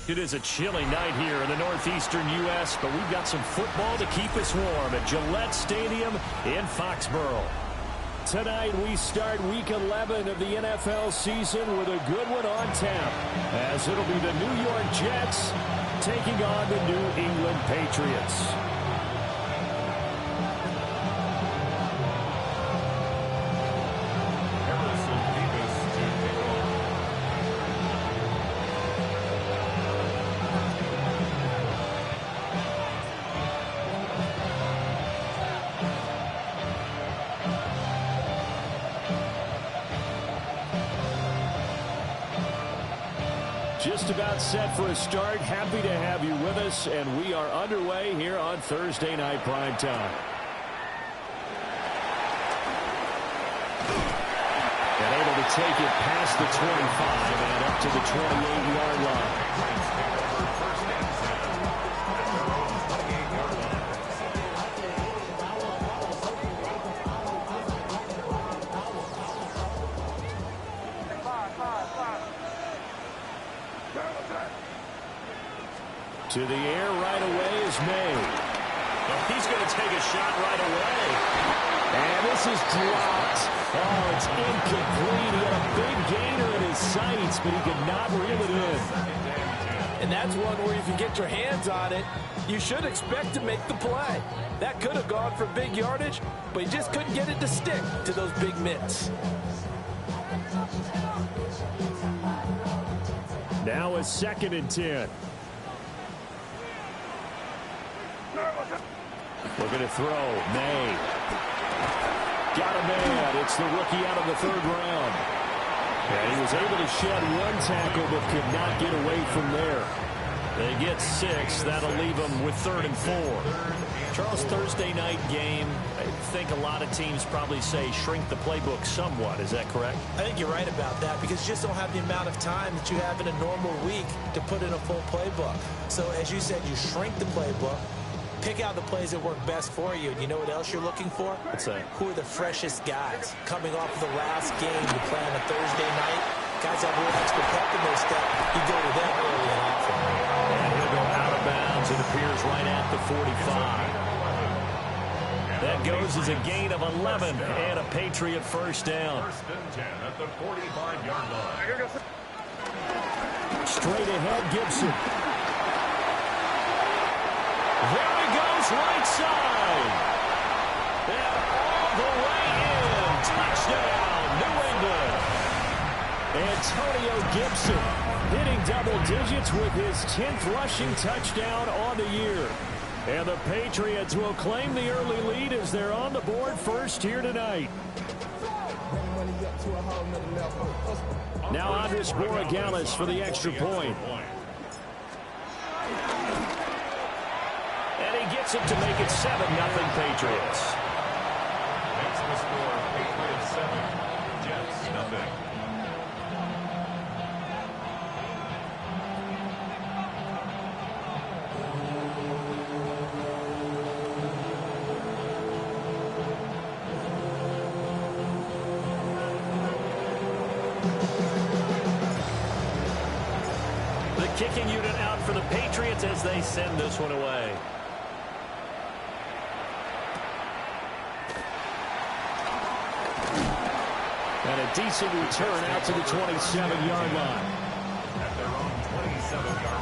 It is a chilly night here in the northeastern U.S., but we've got some football to keep us warm at Gillette Stadium in Foxborough. Tonight we start Week 11 of the NFL season with a good one on tap, as it'll be the New York Jets taking on the New England Patriots. Just about set for a start. Happy to have you with us, and we are underway here on Thursday Night Prime Time. And able to take it past the 25 and up to the 28-yard line. To the air right away is May. Oh, he's going to take a shot right away. And this is dropped. Oh, it's incomplete. He had a big gainer in his sights, but he could not reel it in. And that's one where if you get your hands on it, you should expect to make the play. That could have gone for big yardage, but he just couldn't get it to stick to those big mitts. Now a 2nd and 10. Looking to throw. May. Got a man. It's the rookie out of the 3rd round. And he was able to shed one tackle but could not get away from there. They get 6. That'll leave them with 3rd and 4. Charles, Thursday night game, I think a lot of teams probably say shrink the playbook somewhat. Is that correct? I think you're right about that because you just don't have the amount of time that you have in a normal week to put in a full playbook. So as you said, you shrink the playbook. Pick out the plays that work best for you. And you know what else you're looking for? What's that? Who are the freshest guys? Coming off of the last game you play on a Thursday night, guys have a little extra pep in their step. You go with them early and often. And he'll go out of bounds. It appears right at the 45. That goes as a gain of 11 and a Patriot first down. 1st and 10 at the 45-yard line. Straight ahead, Gibson. There he goes, right side. And all the way in. Touchdown, New England. Antonio Gibson hitting double digits with his 10th rushing touchdown on the year. And the Patriots will claim the early lead as they're on the board first here tonight. Now Andres Borregales for the extra point. And he gets it to make it 7-0 Patriots. Next the score, Patriots 7, Jets nothing. The kicking unit out for the Patriots as they send this one away. And a decent return out to the 27-yard line. At their own 27-yard line.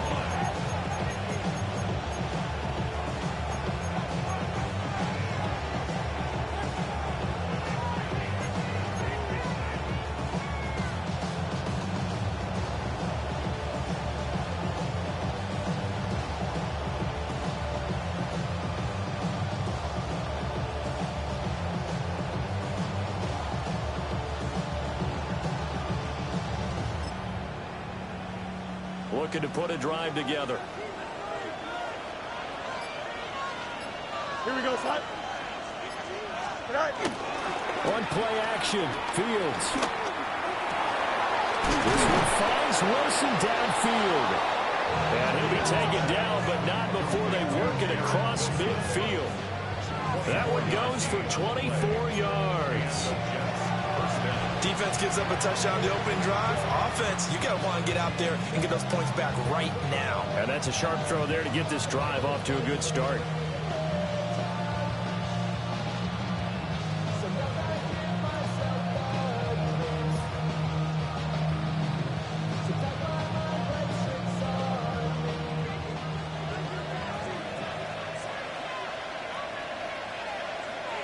Looking to put a drive together. Here we go, son. On play action, Fields. This one finds Wilson downfield. And he'll be taken down, but not before they work it across midfield. That one goes for 24 yards. Defense gives up a touchdown the opening drive. Offense, you got to want to get out there and get those points back right now. And that's a sharp throw there to get this drive off to a good start.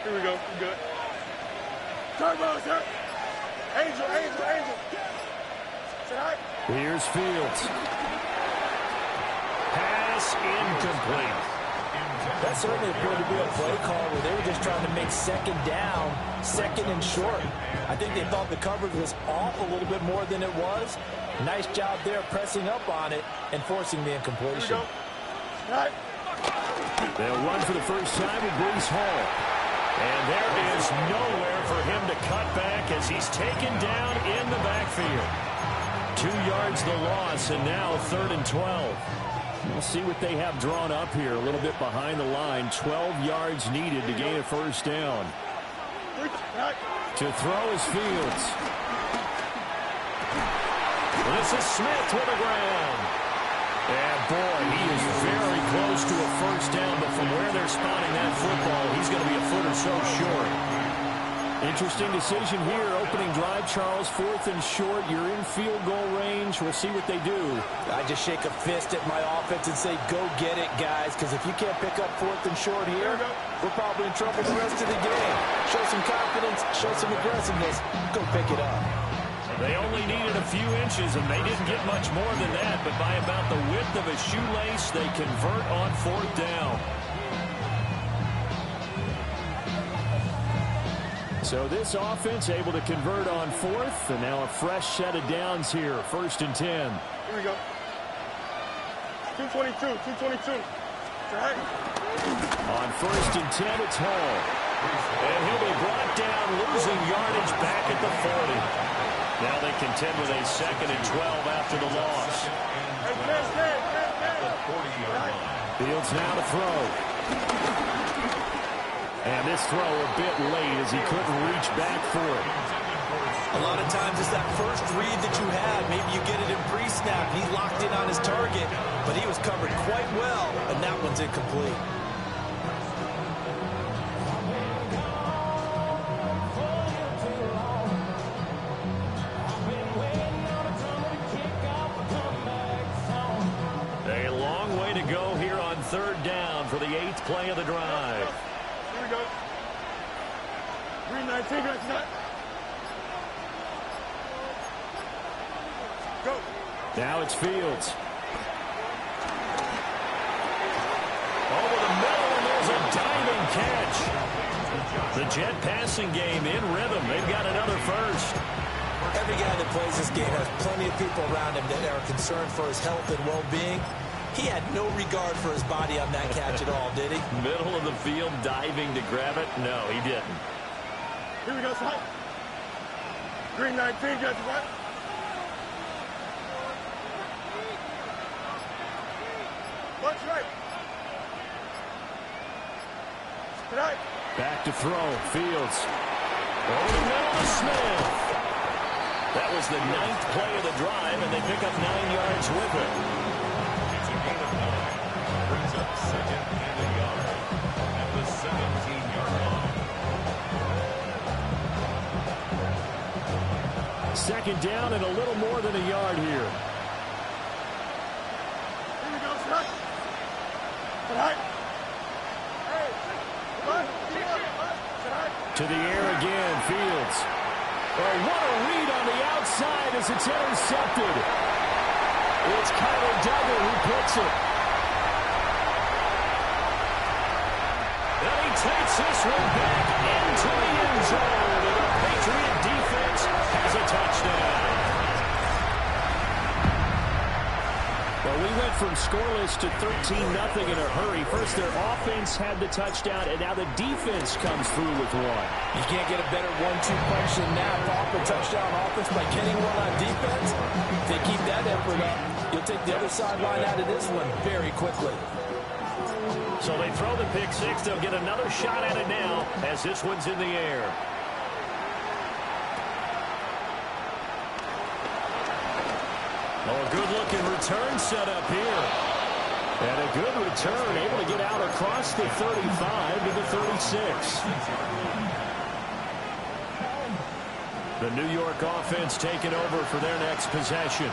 Here we go. We're good. Turbo, sir. Angel, angel, angel. Say hi. Here's Fields. Pass incomplete. That certainly appeared to be a play call where they were just trying to make second down, second and short. I think they thought the coverage was off a little bit more than it was. Nice job there pressing up on it and forcing the incompletion. Here we go. Right. They'll run for the first time with Brees Hall. And there is nowhere for him to cut back as he's taken down in the backfield. 2 yards the loss, and now 3rd and 12. We'll see what they have drawn up here. A little bit behind the line. 12 yards needed to gain a first down. To throw is Fields. This is Smith with the ground. And, boy, he is very close to a first down, but from where they're spotting that football, he's going to be a foot or so short. Interesting decision here. Opening drive, Charles, 4th and short. You're in field goal range. We'll see what they do. I just shake a fist at my offense and say, go get it, guys, because if you can't pick up 4th and short here, we're probably in trouble the rest of the game. Show some confidence, show some aggressiveness, go pick it up. They only needed a few inches, and they didn't get much more than that, but by about the width of a shoelace, they convert on 4th down. So this offense able to convert on 4th, and now a fresh set of downs here, 1st and 10. Here we go. 222, 222. Right. On 1st and 10, it's Hall. And he'll be brought down, losing yardage back at the 40. Now they contend with a 2nd and 12 after the loss. Fields now to throw. And this throw a bit late as he couldn't reach back for it. A lot of times it's that first read that you have. Maybe you get it in pre-snap, and he's locked in on his target, but he was covered quite well, and that one's incomplete. A long way to go here on 3rd down for the 8th play of the drive. Here we go. 319, that's not. Go. Now it's Fields. Over the middle, and there's a diving catch. The Jet passing game in rhythm. They've got another first. Every guy that plays this game has plenty of people around him that are concerned for his health and well-being. He had no regard for his body on that catch at all, did he? Middle of the field, diving to grab it? No, he didn't. Here we go, son. 319, got the right. Watch right. Right. Back to throw. Fields. Over the middle to Smith. That was the 9th play of the drive, and they pick up 9 yards with it. It's a gain of 9. Brings up 2nd and a yard at the 17-yard line. 2nd down and a little more than a yard here. Here we go, son. Right. Hey, come on. To the air again, Fields. Oh, what a read on the outside as it's intercepted. It's Kyler Duggar who picks it. And he takes this one back into the end zone. And the Patriot defense has a touchdown. Well, we went from scoreless to 13-0 in a hurry. First, their offense had the touchdown, and now the defense comes through with one. You can't get a better 1-2 punch than that. Off a touchdown offense by getting one on defense. If they keep that effort up, you'll take the other sideline out of this one very quickly. So they throw the pick six. They'll get another shot at it now as this one's in the air. Oh, a good-looking return set up here. And a good return, able to get out across the 35 to the 36. The New York offense taking over for their next possession.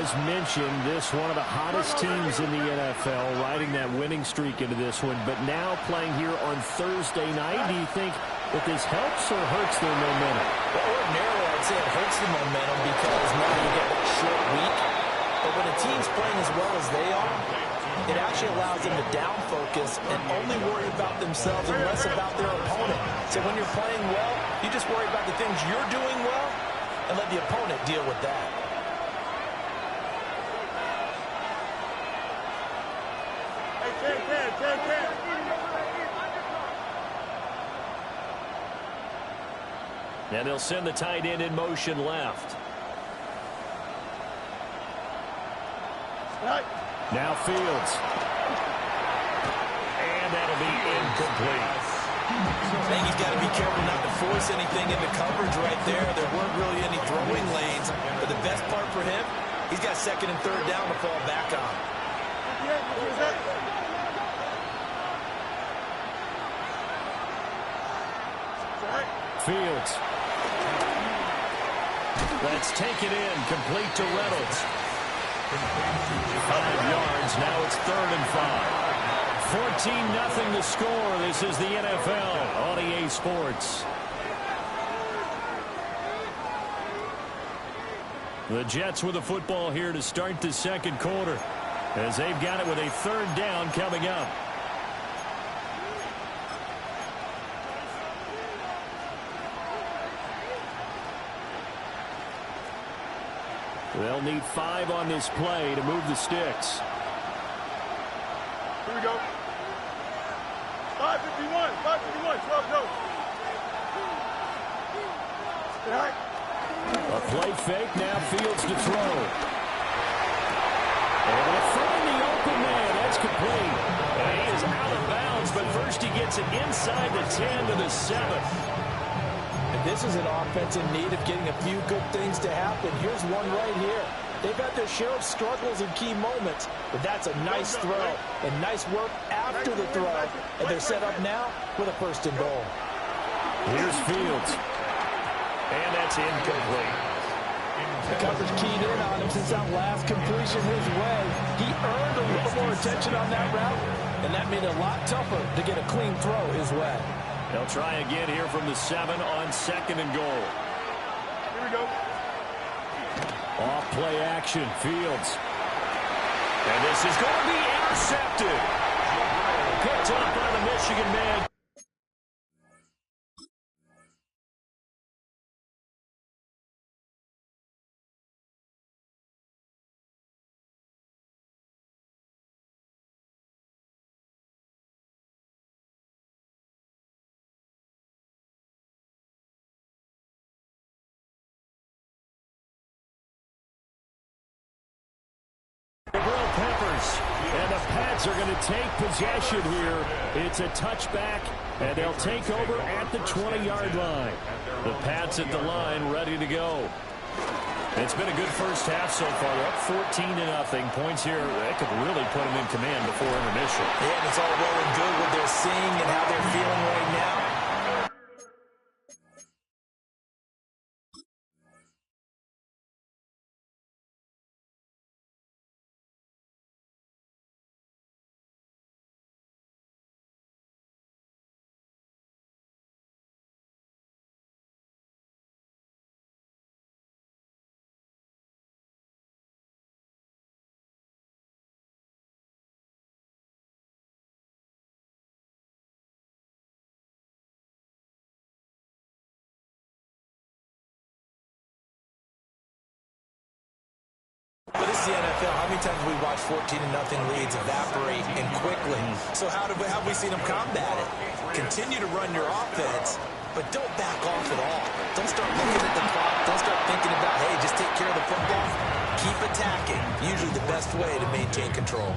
As mentioned, this one of the hottest teams in the NFL, riding that winning streak into this one, but now playing here on Thursday night. Do you think that this helps or hurts their momentum? Well, ordinarily, I'd say it hurts the momentum because now you get that short week. But when a team's playing as well as they are, it actually allows them to down focus and only worry about themselves and less about their opponent. So when you're playing well, you just worry about the things you're doing well and let the opponent deal with that. And they'll send the tight end in motion left. Now Fields. And that'll be incomplete. I think he's got to be careful not to force anything into coverage right there. There weren't really any throwing lanes. But the best part for him, he's got second and third down to fall back on. Fields. Let's take it in. Complete to Reynolds. 5 yards. Now it's 3rd and 5. 14-0 the score. This is the NFL on EA Sports. The Jets with the football here to start the second quarter, as they've got it with a 3rd down coming up. They'll need 5 on this play to move the sticks. Here we go. 551, 12 go. All right. A play fake, now Fields to throw. Able to find the open man, that's complete. And he is out of bounds, but first he gets it inside the 10 to the 7. And this is an offense in need of getting a few good things to happen. Here's one right here. They've had their share of struggles in key moments, but that's a nice throw and nice work after the throw. And they're set up now with a 1st and goal. Here's Fields. And that's incomplete. The coverage keyed in on him since that last completion his way. He earned a little more attention on that route, and that made it a lot tougher to get a clean throw his way. They'll try again here from the 7 on 2nd and goal. Here we go. Off play action, Fields. And this is going to be intercepted. Picked up by the Michigan man. And the Pats are going to take possession here. It's a touchback, and they'll take over at the 20-yard line. The Pats at the line, ready to go. It's been a good first half so far. They're up 14-0. Points here, that could really put them in command before intermission. Yeah, and it's all well and good what they're seeing and how they're feeling right now. But this is the NFL. How many times have we watched 14-0 leads evaporate and quickly? So how have we seen them combat it? Continue to run your offense, but don't back off at all. Don't start looking at the clock. Don't start thinking about, hey, just take care of the football. Keep attacking. Usually the best way to maintain control.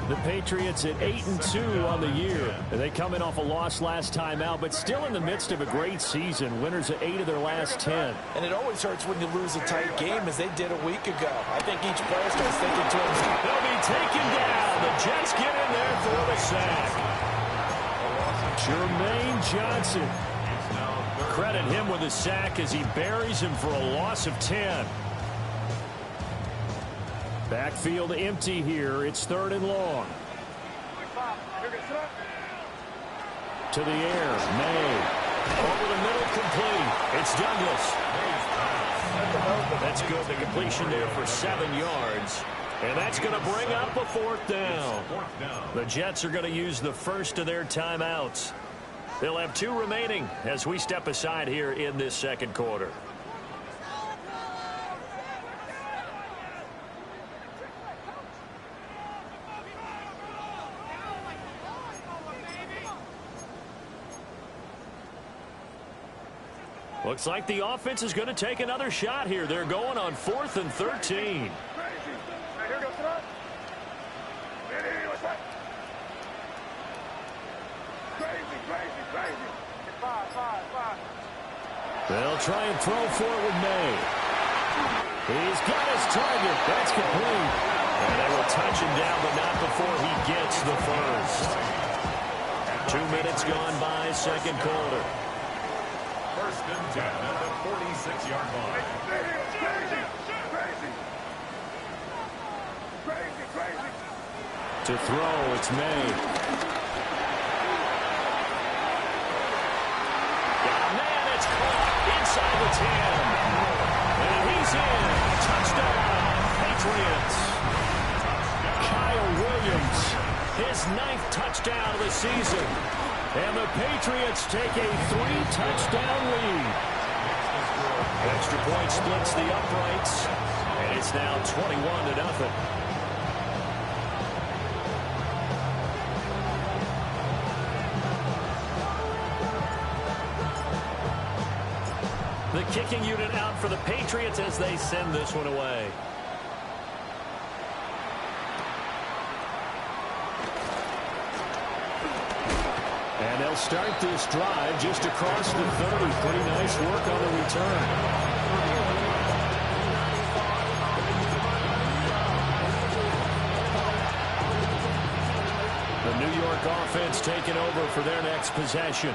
The Patriots at 8-2 on the year. They come in off a loss last time out, but still in the midst of a great season. Winners of 8 of their last 10. And it always hurts when you lose a tight game, as they did a week ago. I think each player starts thinking to himself, they'll be taken down. The Jets get in there for the sack. Jermaine Johnson. Credit him with a sack as he buries him for a loss of 10. Backfield empty here. It's 3rd and long. To the air. May. Over the middle, complete. It's Douglas. That's good. The completion there for 7 yards. And that's going to bring up a 4th down. The Jets are going to use the first of their timeouts. They'll have 2 remaining as we step aside here in this second quarter. Looks like the offense is going to take another shot here. They're going on 4th and 13. They'll try and throw for it with May. He's got his target. That's complete. And they will touch him down, but not before he gets the first. 2 minutes gone by, second quarter. 1st and 10 at the 46-yard line. To throw, it's May. Man, it's caught inside the 10. And he's in. Touchdown, Patriots. Kyle Williams, his 9th touchdown of the season. And the Patriots take a 3-touchdown lead. Extra point splits the uprights. And it's now 21-0. The kicking unit out for the Patriots as they send this one away. And they'll start this drive just across the 30. Pretty nice work on the return. The New York offense taking over for their next possession.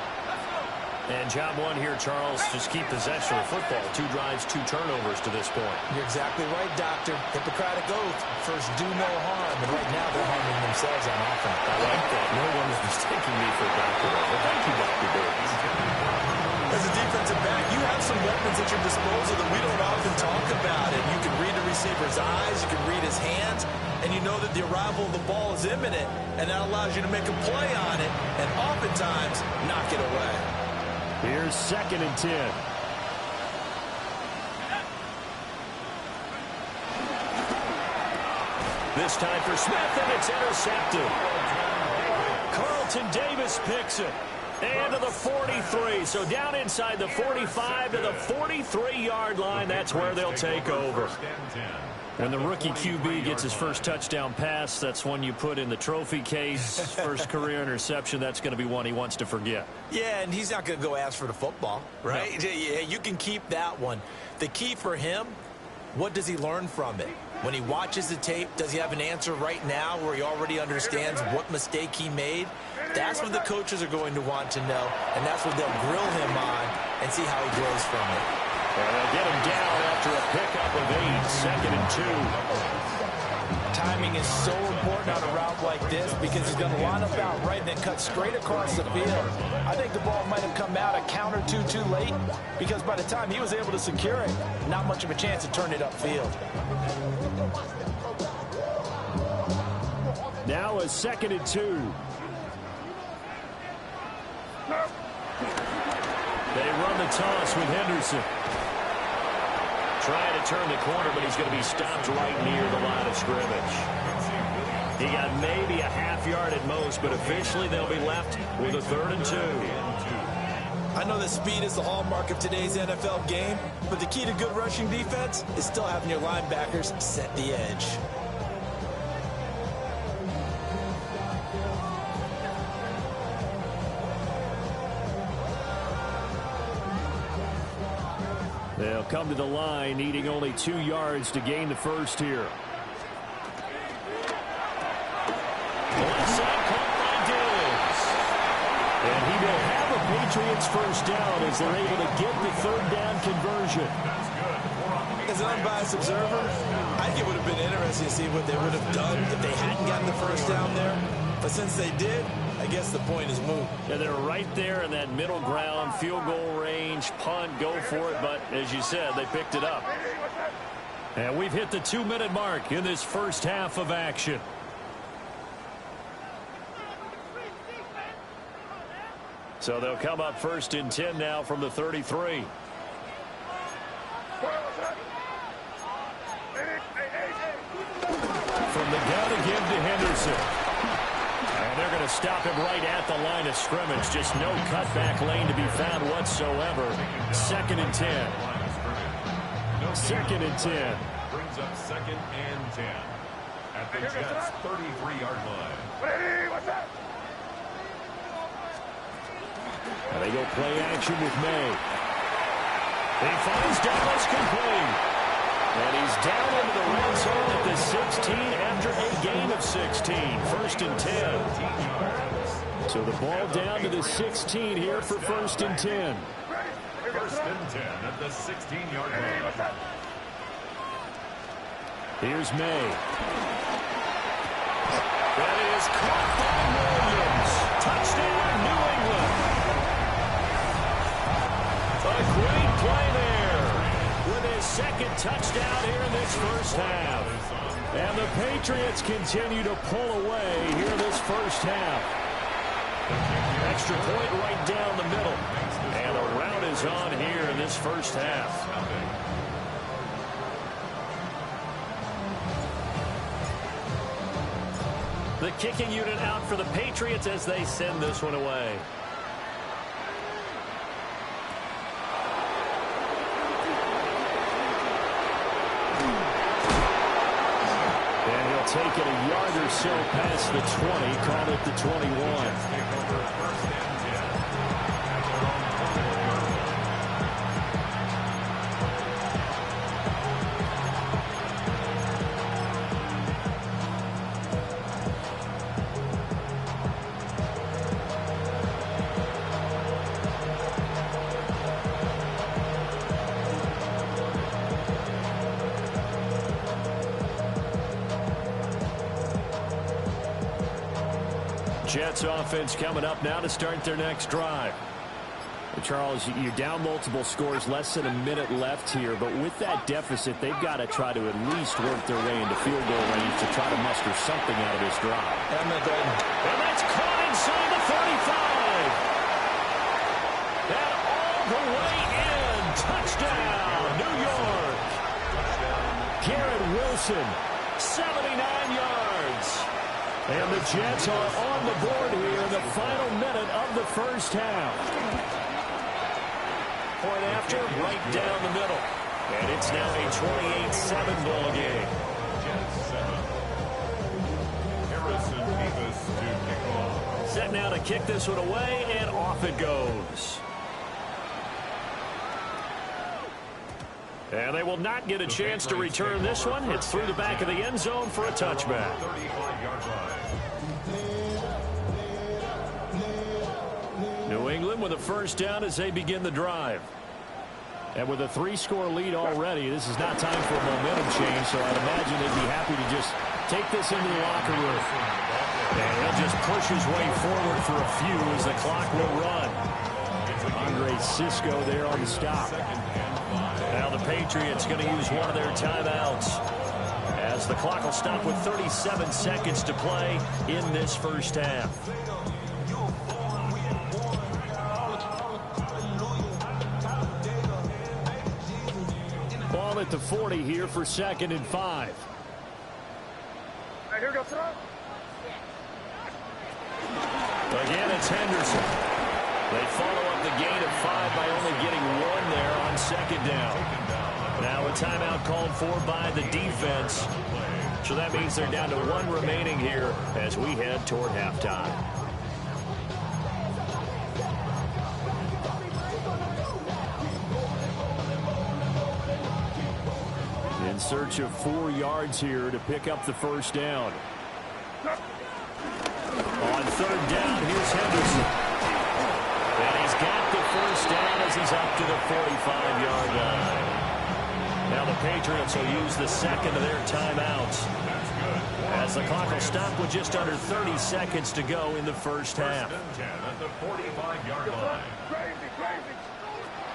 And job one here, Charles, just keep possession of football. 2 drives, 2 turnovers to this point. You're exactly right, Doctor. Hippocratic oath. First, do no harm. And right now, they're harming themselves on offense. I like that. No one is mistaking me for a doctor. Well, thank you, Dr. Davis. As a defensive back, you have some weapons at your disposal that we don't often talk about. And you can read the receiver's eyes. You can read his hands. And you know that the arrival of the ball is imminent. And that allows you to make a play on it. And oftentimes, knock it away. Here's 2nd and 10. This time for Smith, and it's intercepted. Carlton Davis picks it. And to the 43. So down inside the 45 to the 43-yard line. That's where they'll take over. When the rookie QB gets his first touchdown pass, that's one you put in the trophy case. First career interception, that's going to be one he wants to forget. Yeah, and he's not going to go ask for the football, right? No. Yeah, you can keep that one. The key for him, what does he learn from it? When he watches the tape, does he have an answer right now where he already understands what mistake he made? That's what the coaches are going to want to know, and that's what they'll grill him on and see how he grows from it. And they'll get him down after a pickup of 8, 2nd and 2. Timing is so important on a route like this because he's going to line up out right and then cut straight across the field. I think the ball might have come out a count or two too late because by the time he was able to secure it, not much of a chance to turn it upfield. Now a 2nd and 2. They run the toss with Henderson. Trying to turn the corner, but he's going to be stopped right near the line of scrimmage. He got maybe a half yard at most, but officially they'll be left with a 3rd and 2. I know that speed is the hallmark of today's NFL game, but the key to good rushing defense is still having your linebackers set the edge. They'll come to the line, needing only 2 yards to gain the first here. Left side caught by Diggs. And he will have a Patriots first down as they're able to get the third down conversion. As an unbiased observer, I think it would have been interesting to see what they would have done if they hadn't gotten the first down there. But since they did, I guess the point is moot. And they're right there in that middle ground, field goal range, punt, go for it. But as you said, they picked it up. And we've hit the 2-minute mark in this first half of action. So they'll come up first and 10 now from the 33. From the gun again to Henderson. And they're going to stop him right at the line of scrimmage. Just no cutback lane to be found whatsoever. 2nd and 10. 2nd and 10. Brings up 2nd and 10 at the Jets' 33-yard line. And they go play action with May. He finds Dallas complete. And he's down into the red zone at the 16 after a gain of 16. 1st and 10. So the ball down to the 16 here for 1st and 10. 1st and 10 at the 16-yard line. Here's May. That is caught by Williams. Touchdown, New England. A great play there with his 2nd touchdown here in this first half. And the Patriots continue to pull away here this first half. Extra point right down the middle. And a rout is on here in this first half. The kicking unit out for the Patriots as they send this one away. And he'll take it a yard or so past the 20, call it the 21. Jets offense coming up now to start their next drive. Charles, you're down multiple scores, less than a minute left here, but with that deficit, they've got to try to at least work their way into field goal range to try to muster something out of this drive. I'm not going. And that's caught inside the 35. And all the way in. Touchdown, New York. Garrett Wilson, 79 yards. And the Jets are on the board here in the final minute of the first half. Point after, right down the middle. And it's now a 28-7 ball game. Harrison Davis to kick off. Set now to kick this one away, and off it goes. And they will not get a chance to return this one. It's through the back of the end zone for a touchback. 35-yard line. New England with a first down as they begin the drive. And with a 3-score lead already, this is not time for a momentum change, so I'd imagine they'd be happy to just take this into the locker room. And he'll just push his way forward for a few as the clock will run. Andre Cisco there on the stop. Now the Patriots going to use one of their timeouts as the clock will stop with 37 seconds to play in this first half. Ball at the 40 here for 2nd and 5. Hey, here we go, throw. Again, it's Henderson. They follow up the gain of 5 by only getting 1 there on 2nd down. Now a timeout called for by the defense. So that means they're down to 1 remaining here as we head toward halftime. search of 4 yards here to pick up the first down. On third down, here's Henderson. And he's got the first down as he's up to the 45-yard line. Now the Patriots will use the second of their timeouts as the clock will stop with just under 30 seconds to go in the first half. At the 45-yard line.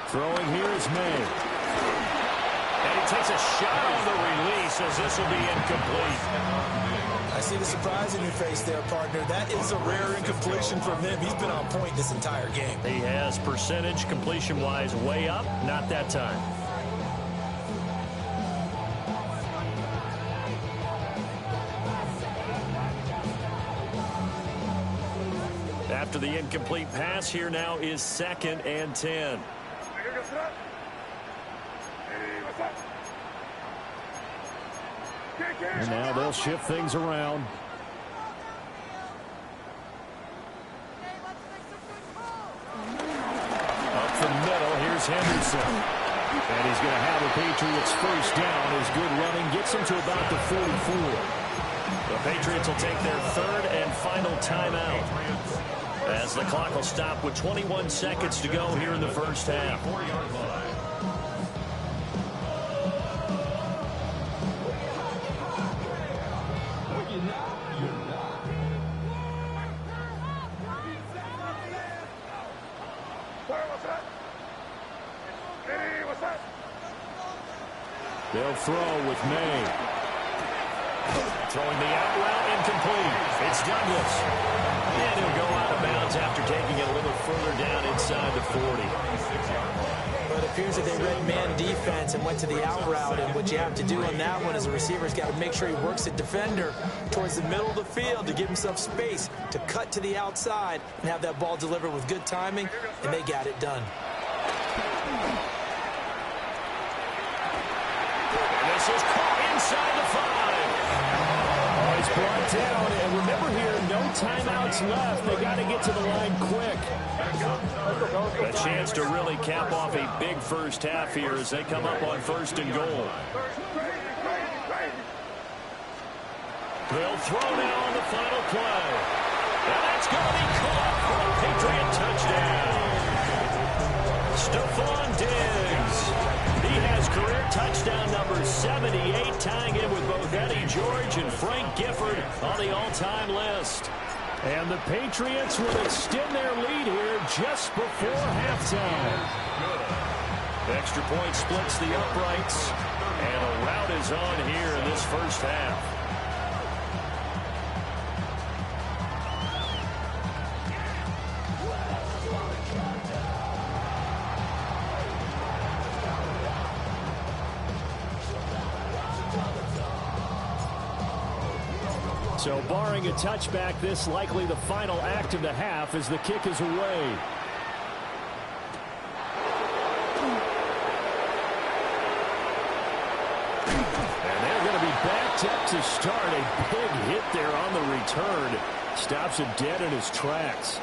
Throwing here is May. And he takes a shot on the release as this will be incomplete. I see the surprise in your face there, partner. That is a rare incompletion from him. He's been on point this entire game. He has percentage completion-wise way up. Not that time. After the incomplete pass, here now is 2nd and 10. And now they'll shift things around. Up the middle, here's Henderson. And he's going to have the Patriots first down. His good running gets him to about the 44. The Patriots will take their 3rd and final timeout as the clock will stop with 21 seconds to go here in the first half. They'll throw with May. Throwing the out route, incomplete. It's Douglas. And he'll go out of bounds after taking it a little further down inside the 40. But it appears that they read man defense and went to the out route. And what you have to do on that one is a receiver's got to make sure he works the defender towards the middle of the field to give himself space to cut to the outside and have that ball delivered with good timing, and they got it done. This is caught inside the 5. Oh, he's brought down. And remember here, no timeouts left. They got to get to the line quick. A chance to really cap off a big first half here as they come up on 1st and goal. They'll throw now on the final play. And that's going to be caught for a Patriot touchdown. Stephon Diggs. He has career touchdown number 78, tying in with both Eddie George and Frank Gifford on the all-time list. And the Patriots will extend their lead here just before halftime. Extra point splits the uprights, and a rout is on here in this first half. So barring a touchback, this likely the final act of the half as the kick is away. And they're going to be backed up to start. A big hit there on the return. Stops him dead in his tracks.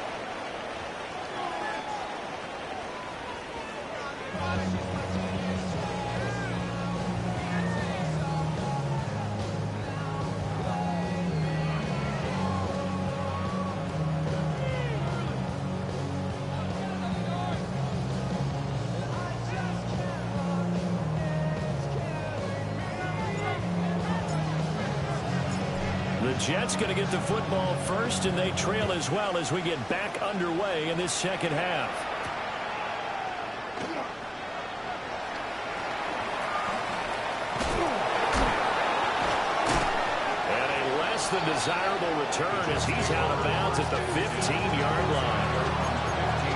The Jets going to get the football first, and they trail as well as we get back underway in this second half. And a less than desirable return as he's out of bounds at the 15-yard line.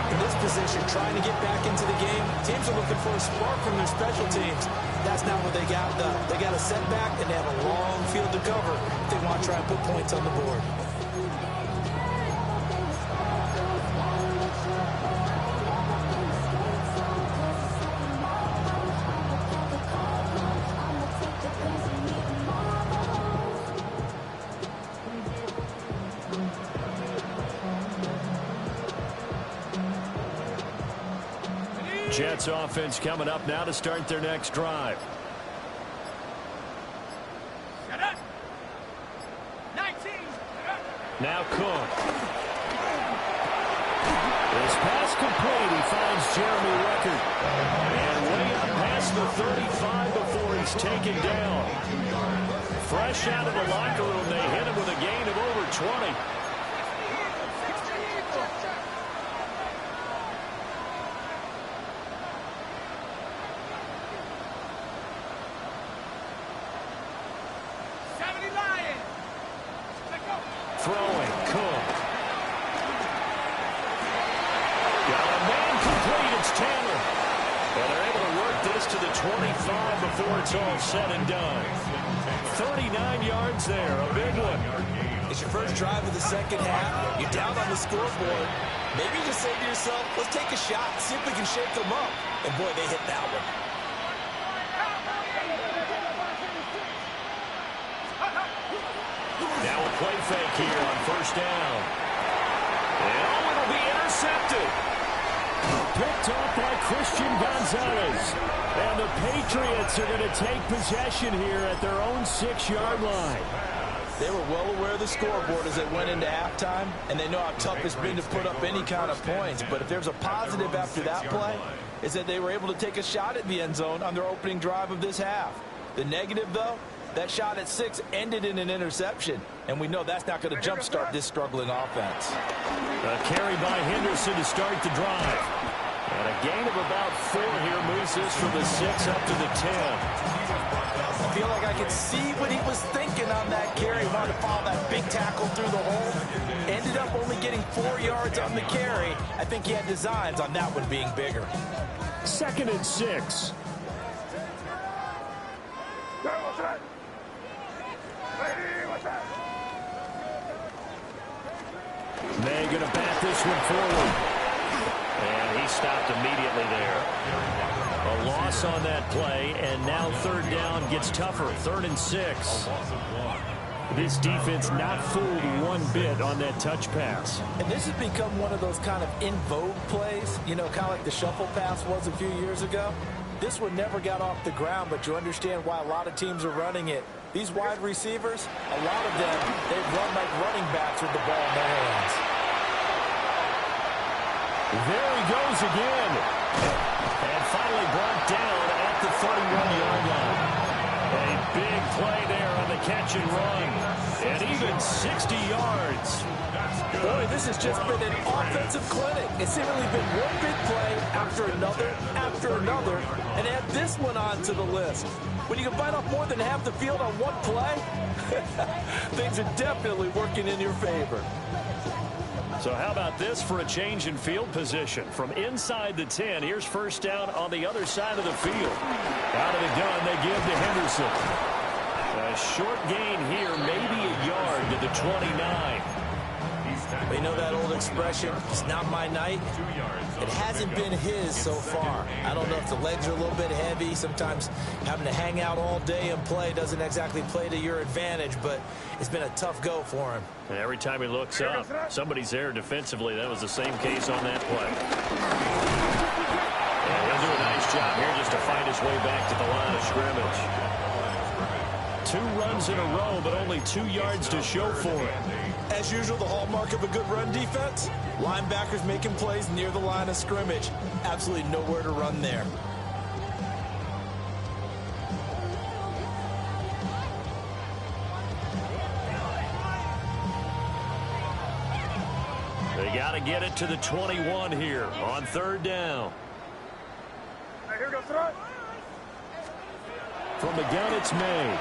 In this position, trying to get back into the game, teams are looking for a spark from their special teams. That's not what they got. They got a setback, and they have a long field to cover if they want to try and put points on the board. Jets offense coming up now to start their next drive. Now Cook. This pass complete. He finds Jeremy Ruckert. And way up past the 35 before he's taken down. Fresh out of the locker room, they hit him with a gain of over 20. Throwing, Cook. Got a man complete, it's Tanner. And they're able to work this to the 25 before it's all said and done. 39 yards there, a big one. It's your first drive of the second half. You're down on the scoreboard. Maybe you just say to yourself, let's take a shot, see if we can shake them up. And boy, they hit that one. Now a play fake here on first down. And oh, it'll be intercepted. Picked off by Christian Gonzalez. And the Patriots are going to take possession here at their own 6-yard line. They were well aware of the scoreboard as they went into halftime, and they know how tough it's been to put up any kind of points. But if there's a positive after that play, is that they were able to take a shot at the end zone on their opening drive of this half. The negative, though, that shot at 6 ended in an interception, and we know that's not going to jumpstart this struggling offense. A carry by Henderson to start the drive. And a gain of about 4 here moves this from the 6 up to the 10. I feel like I could see what he was thinking on that carry. Wanted to follow that big tackle through the hole. Ended up only getting 4 yards on the carry. I think he had designs on that one being bigger. 2nd and 6. May going to bat this one forward. And he stopped immediately there. A loss on that play, and now 3rd down gets tougher. 3rd and 6. This defense not fooled one bit on that touch pass. And this has become one of those kind of in vogue plays, you know, kind of like the shuffle pass was a few years ago. This one never got off the ground, but you understand why a lot of teams are running it. These wide receivers, a lot of them, they run like running backs with the ball in their hands. There he goes again. And finally brought down at the 31-yard line. A big play there on the catch and run. And even 60 yards. Boy, this has just been an offensive clinic. It's seemingly been one big play after another, and add this one on to the list. When you can bite off more than half the field on one play, things are definitely working in your favor. So how about this for a change in field position? From inside the 10, here's first down on the other side of the field. Out of the gun, they give to Henderson. A short gain here, maybe a yard to the 29. You know that old expression, it's not my night? It hasn't been his so far. I don't know if the legs are a little bit heavy. Sometimes having to hang out all day and play doesn't exactly play to your advantage, but it's been a tough go for him. And every time he looks up, somebody's there defensively. That was the same case on that play. And he'll do a nice job here just to find his way back to the line of scrimmage. 2 runs in a row, but only 2 yards to show for it. As usual, the hallmark of a good run defense, linebackers making plays near the line of scrimmage. Absolutely nowhere to run there. They got to get it to the 21 here on 3rd down. Here we go, throw. From the gun, it's May.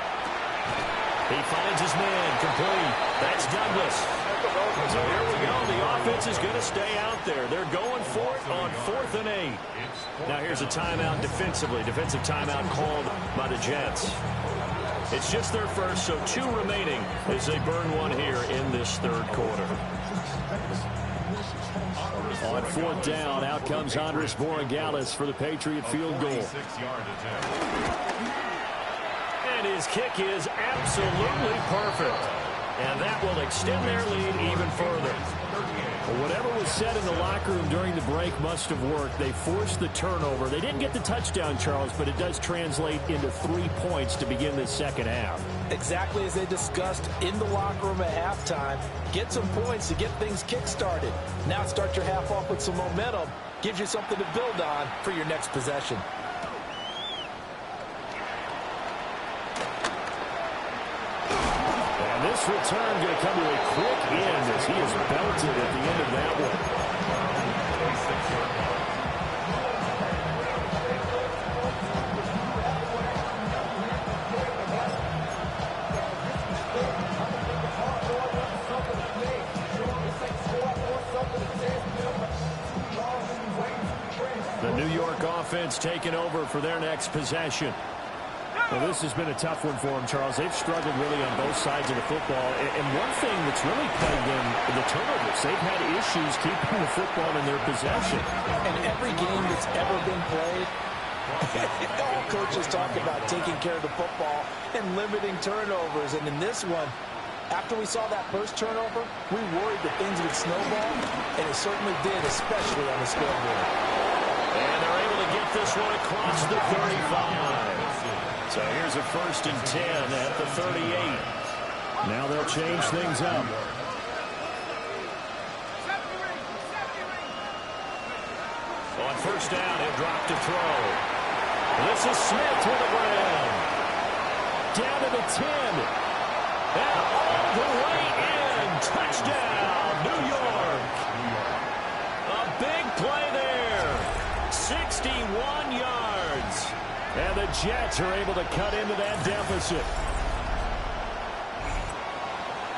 He finds his man, complete. That's Douglas. So here we go. The offense is going to stay out there. They're going for it on 4th and 8. Now here's a timeout defensively. Defensive timeout called by the Jets. It's just their first, so 2 remaining as they burn one here in this 3rd quarter. On 4th down, out comes Andres Borregales for the Patriot field goal. And his kick is absolutely perfect. And that will extend their lead even further. Well, whatever was said in the locker room during the break must have worked. They forced the turnover. They didn't get the touchdown, Charles, but it does translate into 3 points to begin this second half. Exactly as they discussed in the locker room at halftime. Get some points to get things kick-started. Now start your half off with some momentum. Gives you something to build on for your next possession. And this return going to come to a quick end as he is belted at the end of that one. The New York offense taking over for their next possession. Well, this has been a tough one for them, Charles. They've struggled really on both sides of the football. And one thing that's really plagued them, the turnovers. They've had issues keeping the football in their possession. And every game that's ever been played, all coaches talk about taking care of the football and limiting turnovers. And in this one, after we saw that first turnover, we worried that things would snowball, and it certainly did, especially on the scoreboard. And they're able to get this one across the 35. So here's a 1st and 10 at the 38. Now they'll change things up. On 1st down, he'll drop to throw. This is Smith to the ground. Down to the 10. And all the way in. Touchdown, New York. A big play there. 61 yards. And the Jets are able to cut into that deficit.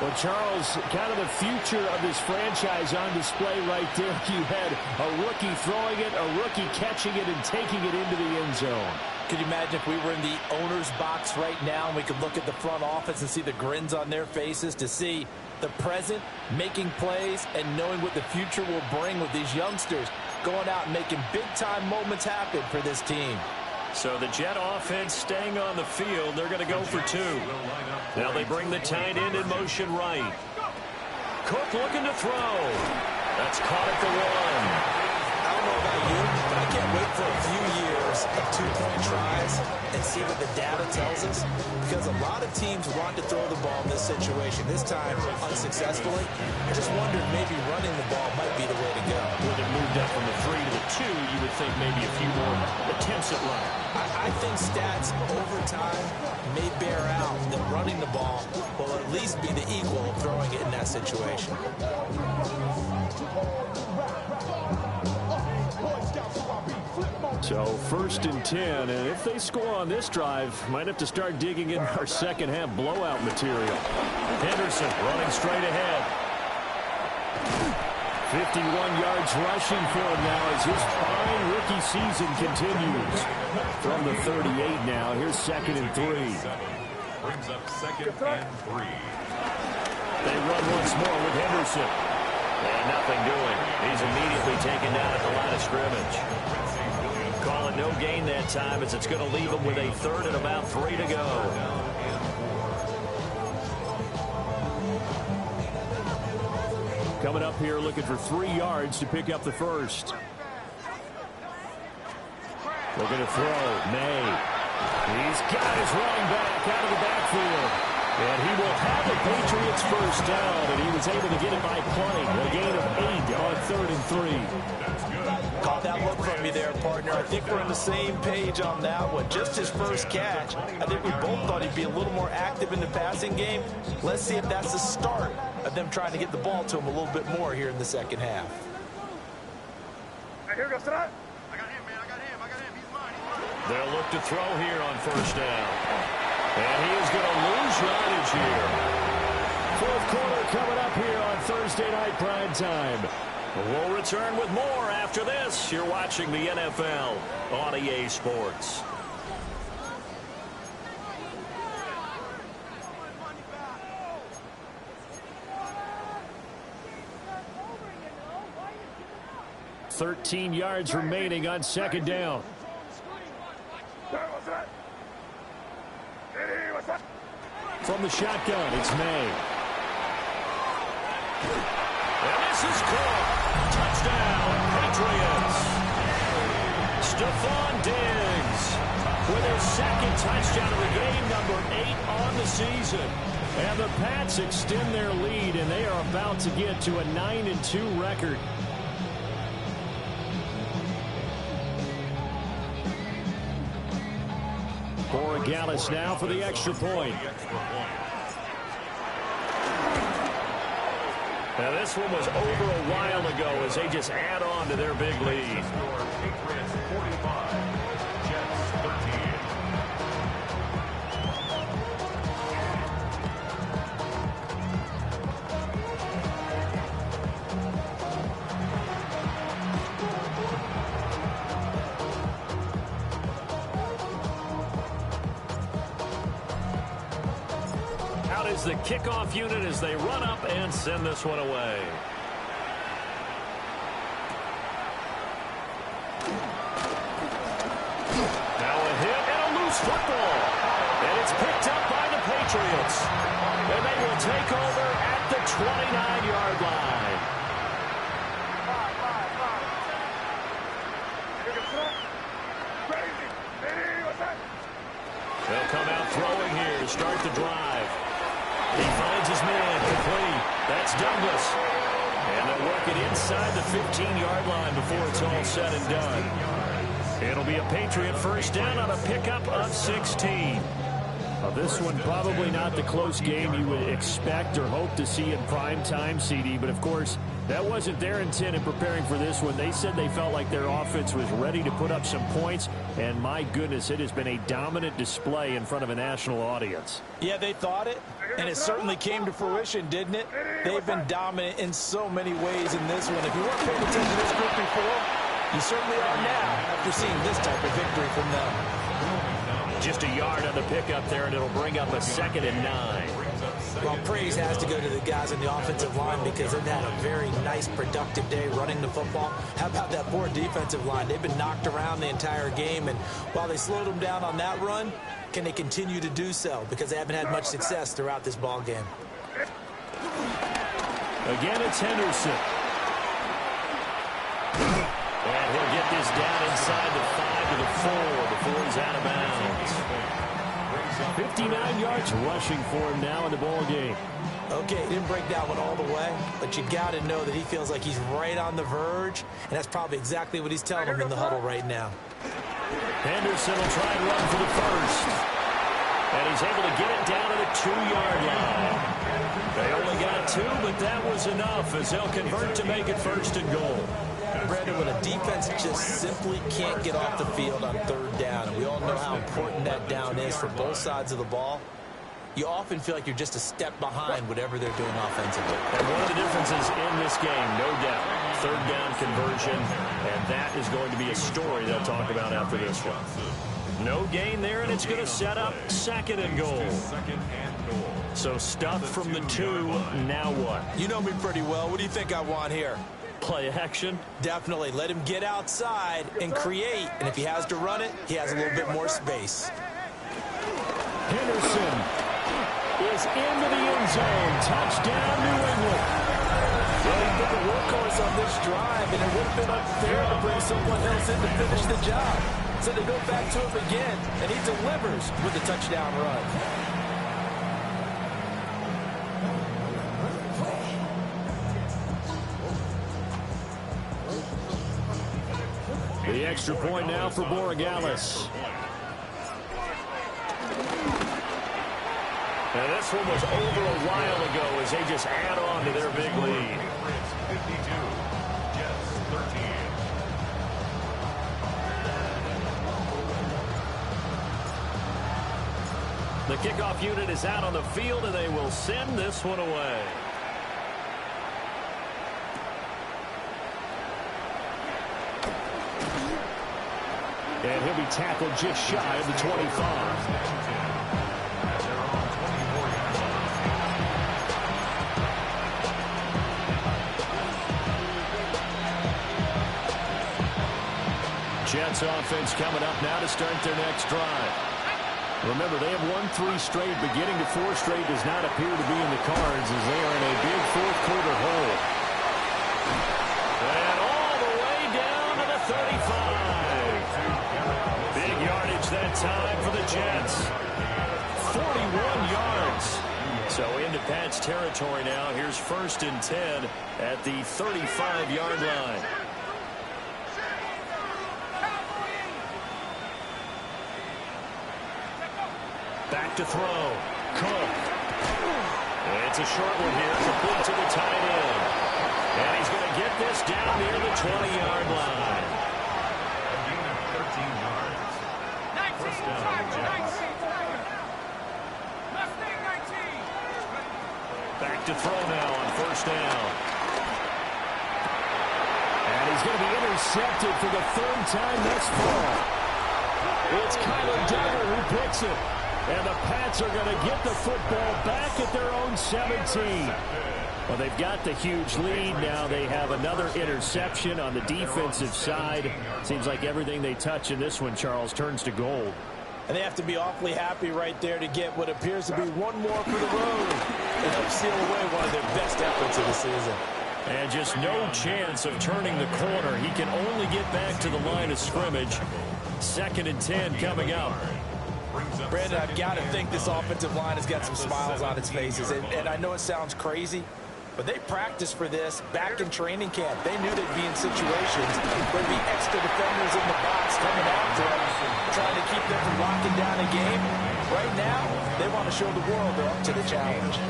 Well, Charles, kind of the future of this franchise on display right there. You had a rookie throwing it, a rookie catching it, and taking it into the end zone. Could you imagine if we were in the owner's box right now and we could look at the front office and see the grins on their faces, to see the present making plays and knowing what the future will bring with these youngsters going out and making big-time moments happen for this team. So the Jet offense staying on the field. They're going to go for 2. Now they bring the tight end in motion right. Cook looking to throw. That's caught at the 1. I don't know about you, but I can't wait for a few years of 2-point tries and see what the data tells us, because a lot of teams want to throw the ball in this situation. This time, unsuccessfully. I just wondered maybe running the ball might be the way to go. With it moved up from the 3 to the 2, you would think maybe a few more attempts at running. I think stats over time may bear out that running the ball will at least be the equal of throwing it in that situation. So 1st and 10, and if they score on this drive, might have to start digging in our second half blowout material. Henderson running straight ahead. 51 yards rushing for him now as his fine rookie season continues. From the 38 now, here's 2nd and 3. Brings up 2nd and 3. They run once more with Henderson. And nothing doing. He's immediately taken down at the line of scrimmage. Call it no gain that time, as it's going to leave him with a 3rd and about 3 to go. Coming up here looking for 3 yards to pick up the 1st. Looking to throw. May. He's got his running back out of the backfield. And he will have the Patriots 1st down, and he was able to get it by play. A gain of 8 on 3rd and 3. Caught that look from you there, partner. I think we're on the same page on that one. Just his first catch. I think we both thought he'd be a little more active in the passing game. Let's see if that's the start of them trying to get the ball to him a little bit more here in the second half. Here goes tonight. They'll look to throw here on 1st down. And he is going to lose yardage here. 4th quarter coming up here on Thursday night prime time. We'll return with more after this. You're watching the NFL on EA Sports. $13 yards remaining on 2nd down. From the shotgun, it's May. And this is caught. Touchdown, Patriots. Stephon Diggs with his second touchdown of the game, number 8 on the season. And the Pats extend their lead, and they are about to get to a 9-2 record. Borregales now for the extra point. Now this one was over a while ago as they just add on to their big lead. Patriots 45, Jets 13. Is the kickoff unit as they run up and send this one away. Now a hit and a loose football. And it's picked up by the Patriots. And they will take over at the 29-yard line. They'll come out throwing here to start the drive. He finds his man complete. That's Douglas. And they'll work it inside the 15-yard line before it's all said and done. It'll be a Patriot first down on a pickup of 16. This one probably not the close game you would expect or hope to see in prime time, CD. But, of course, that wasn't their intent in preparing for this one. They said they felt like their offense was ready to put up some points. And, my goodness, it has been a dominant display in front of a national audience. Yeah, they thought it, and it certainly came to fruition, didn't it? They've been dominant in so many ways in this one. If you weren't paying attention to this group before, you certainly are now after seeing this type of victory from them. Just a yard on the pickup there, and it'll bring up a 2nd and 9. Well, praise has to go to the guys on the offensive line because they've had a very nice, productive day running the football. How about that poor defensive line? They've been knocked around the entire game, and while they slowed them down on that run, can they continue to do so? Because they haven't had much success throughout this ball game. Again, it's Henderson. And he'll get this down inside the 5 to the 4 before he's out of bounds. 59 yards rushing for him now in the ball game. Okay, he didn't break that one all the way, but you got to know that he feels like he's right on the verge, and that's probably exactly what he's telling him in the huddle right now. Henderson will try and run for the first. And he's able to get it down to the 2-yard line. They only got 2, but that was enough as they'll convert to make it 1st and goal. Brandon, when a defense just simply can't get off the field on 3rd down, and we all know how important that down is for both sides of the ball, you often feel like you're just a step behind whatever they're doing offensively. And one of the differences in this game, no doubt, 3rd down conversion, and that is going to be a story they'll talk about after this one. No gain there, and it's going to set up 2nd and goal. So stuff from the 2, now what? You know me pretty well. What do you think I want here? Play action? Definitely. Let him get outside and create. And if he has to run it, he has a little bit more space. Henderson is into the end zone. Touchdown, New England. Well, he put the workhorse on this drive, and it would have been unfair to bring someone else in to finish the job. So they go back to him again, and he delivers with the touchdown run. The extra point now for Borregales. Now this one was over a while ago as they just add on to their big lead. 52, Jets 13. The kickoff unit is out on the field, and they will send this one away. And he'll be tackled just shy of the 25. Jets offense coming up now to start their next drive. Remember, they have won 3 straight, but getting to 4 straight does not appear to be in the cards as they are in a big fourth-quarter hole. And all the way down to the 35. Big yardage that time for the Jets. 41 yards. So into Pat's territory now. Here's 1st and 10 at the 35-yard line. Back to throw. Cook. It's a short one here. Complete to the tight end. And he's going to get this down near the 20-yard line. A gain of 13 yards. First down, Jets. Back to throw now on 1st down. And he's going to be intercepted for the 3rd time thus far. It's Kyler Duggar who picks it. And the Pats are going to get the football back at their own 17. Well, they've got the huge lead. Now they have another interception on the defensive side. Seems like everything they touch in this one, Charles, turns to gold. And they have to be awfully happy right there to get what appears to be one more for the road. And help seal away one of their best efforts of the season. And just no chance of turning the corner. He can only get back to the line of scrimmage. 2nd and 10 coming up. Brandon, I've got to think this offensive line has got some smiles on its faces. And I know it sounds crazy, but they practiced for this back in training camp. They knew they'd be in situations where there'd be extra defenders in the box coming after them, trying to keep them from locking down a game. Right now, they want to show the world they're up to the challenge.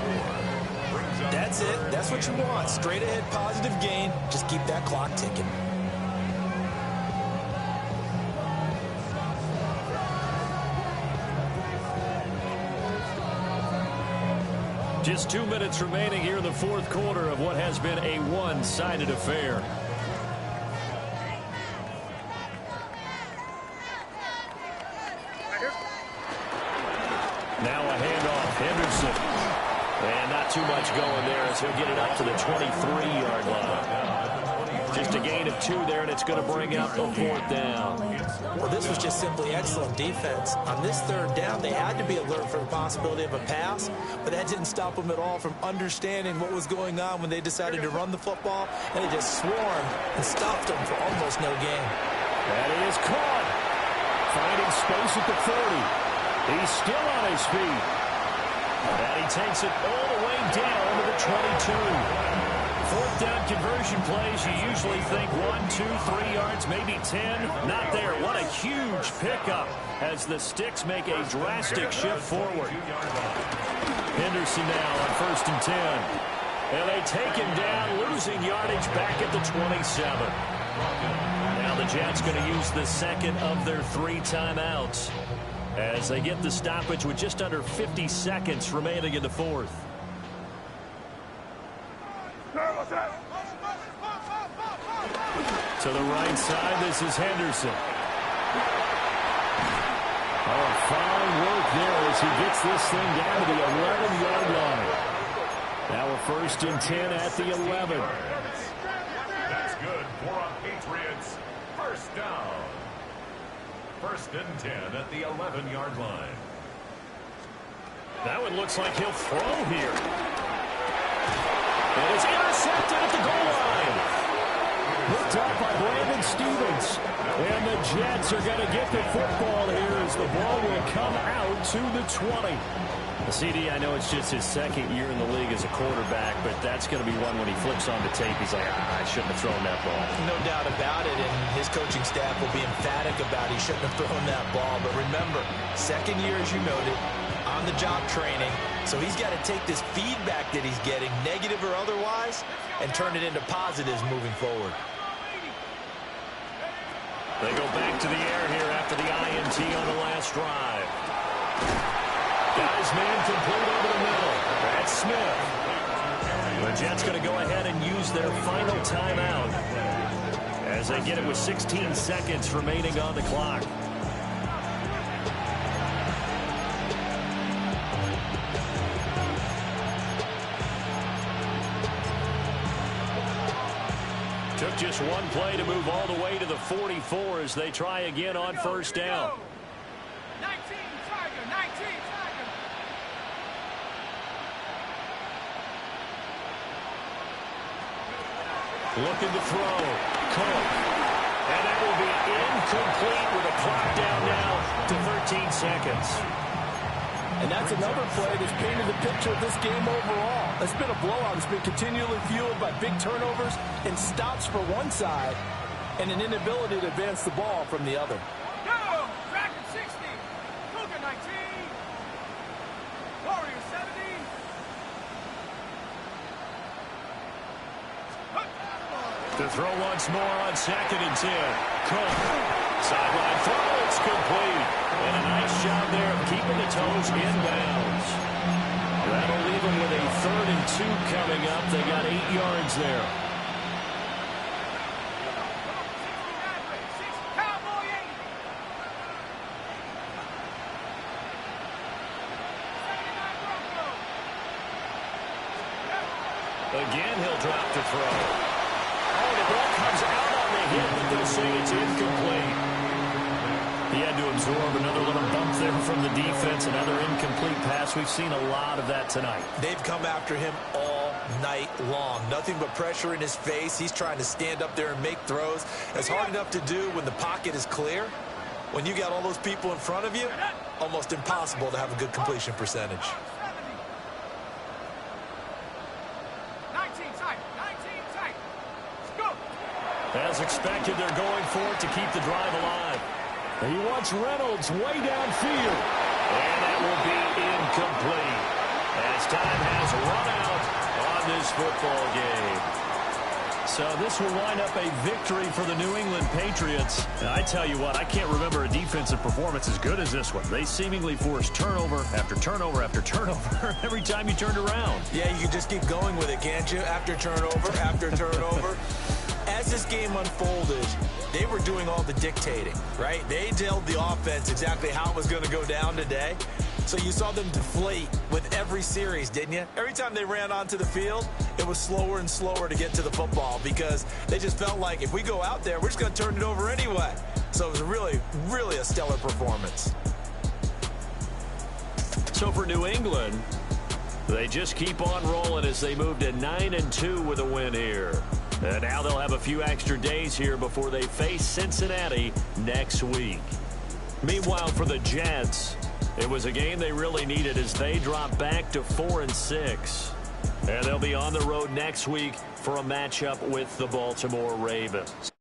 That's it. That's what you want. Straight ahead positive gain. Just keep that clock ticking. Just 2 minutes remaining here in the 4th quarter of what has been a one-sided affair. Now a handoff, Henderson. And not too much going there as he'll get it up to the 23-yard line. Just a gain of 2 there, and it's going to bring up a 4th down. Well, this was just simply excellent defense. On this 3rd down, they had to be alert for the possibility of a pass, but that didn't stop them at all from understanding what was going on when they decided to run the football, and they just swarmed and stopped them for almost no gain. That is caught. Finding space at the 30. He's still on his feet. And he takes it all the way down to the 22. 4th down conversion plays, you usually think 1, 2, 3 yards, maybe 10. Not there. What a huge pickup as the Sticks make a drastic shift forward. Henderson now on 1st and 10. And they take him down, losing yardage back at the 27. Now the Jets going to use the 2nd of their 3 timeouts as they get the stoppage with just under 50 seconds remaining in the 4th. To the right side, this is Henderson. Oh, fine work there as he gets this thing down to the 11-yard line. Now a 1st and 10 at the 11. That's good for a Patriots 1st down. 1st and 10 at the 11-yard line. That one looks like he'll throw here. And it's intercepted at the goal line. Looked up by Brandon Stevens. And the Jets are going to get the football here as the ball will come out to the 20. The CD, I know it's just his 2nd year in the league as a quarterback, but that's going to be one when he flips on the tape. He's like, I shouldn't have thrown that ball. No doubt about it, and his coaching staff will be emphatic about he shouldn't have thrown that ball. But remember, 2nd year, as you noted, on-the-job training. So he's got to take this feedback that he's getting, negative or otherwise, and turn it into positives moving forward. They go back to the air here after the INT on the last drive. Got his man complete over the middle. That's Smith. The Jets going to go ahead and use their final timeout as they get it with 16 seconds remaining on the clock. Took just one play to move all the way to the 44 as they try again on 1st down. 19, Tiger, 19. Looking to throw. Cook. And that will be incomplete with a clock down now to 13 seconds. And that's another play that's painted the picture of this game overall. It's been a blowout. It's been continually fueled by big turnovers and stops for one side and an inability to advance the ball from the other. Go! Dragon 60. Cougar 19. Warrior 70. To throw once more on 2nd and 10. Cook. Sideline throw. It's complete. And a nice job there of keeping the toes in bounds. That'll leave them with a 3rd and 2 coming up. They got 8 yards there. Again, he'll drop to throw. Oh, the ball comes out on the hit, but they'll say it's incomplete. He had to absorb another little bump there from the defense, another incomplete pass. We've seen a lot of that tonight. They've come after him all night long. Nothing but pressure in his face. He's trying to stand up there and make throws. It's hard enough to do when the pocket is clear. When you got all those people in front of you, almost impossible to have a good completion percentage. 19 tight. 19 tight. Let's go. As expected, they're going for it to keep the drive alive. He wants Reynolds way downfield. And that will be incomplete as time has run out on this football game. So this will wind up a victory for the New England Patriots. And I tell you what, I can't remember a defensive performance as good as this one. They seemingly forced turnover after turnover after turnover every time you turned around. Yeah, you can just keep going with it, can't you? After turnover. As this game unfolded, they were doing all the dictating, right? They told the offense exactly how it was going to go down today. So you saw them deflate with every series, didn't you? Every time they ran onto the field, it was slower and slower to get to the football because they just felt like if we go out there, we're just going to turn it over anyway. So it was really, really a stellar performance. So for New England, they just keep on rolling as they move to 9-2 with a win here. And now they'll have a few extra days here before they face Cincinnati next week. Meanwhile, for the Jets, it was a game they really needed as they drop back to 4-6. And they'll be on the road next week for a matchup with the Baltimore Ravens.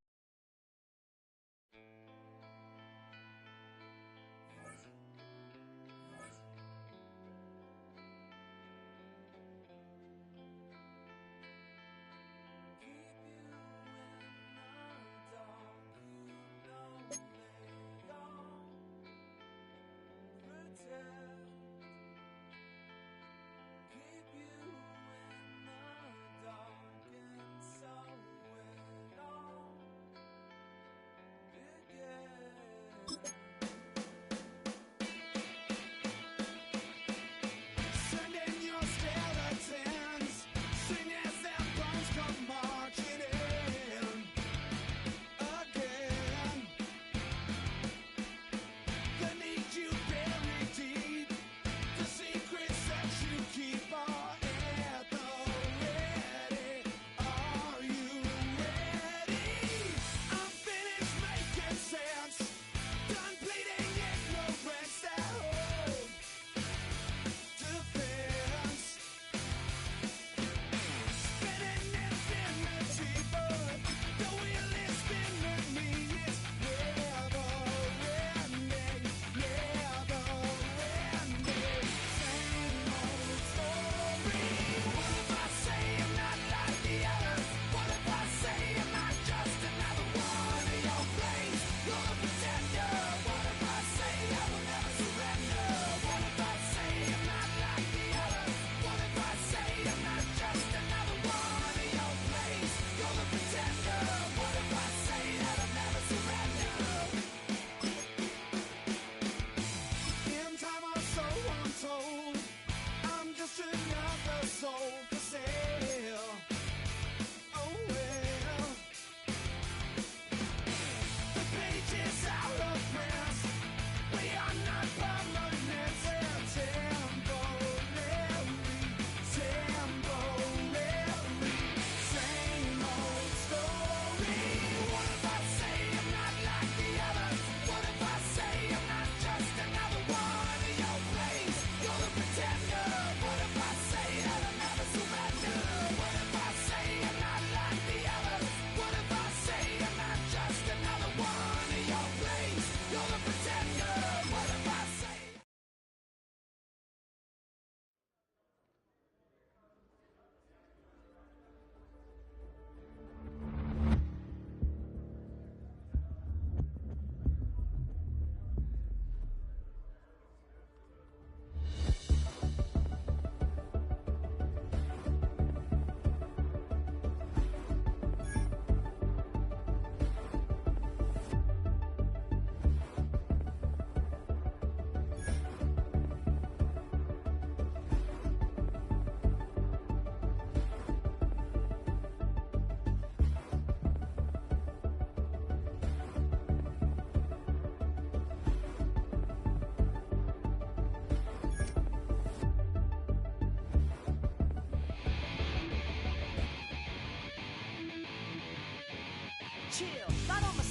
chill. Right on my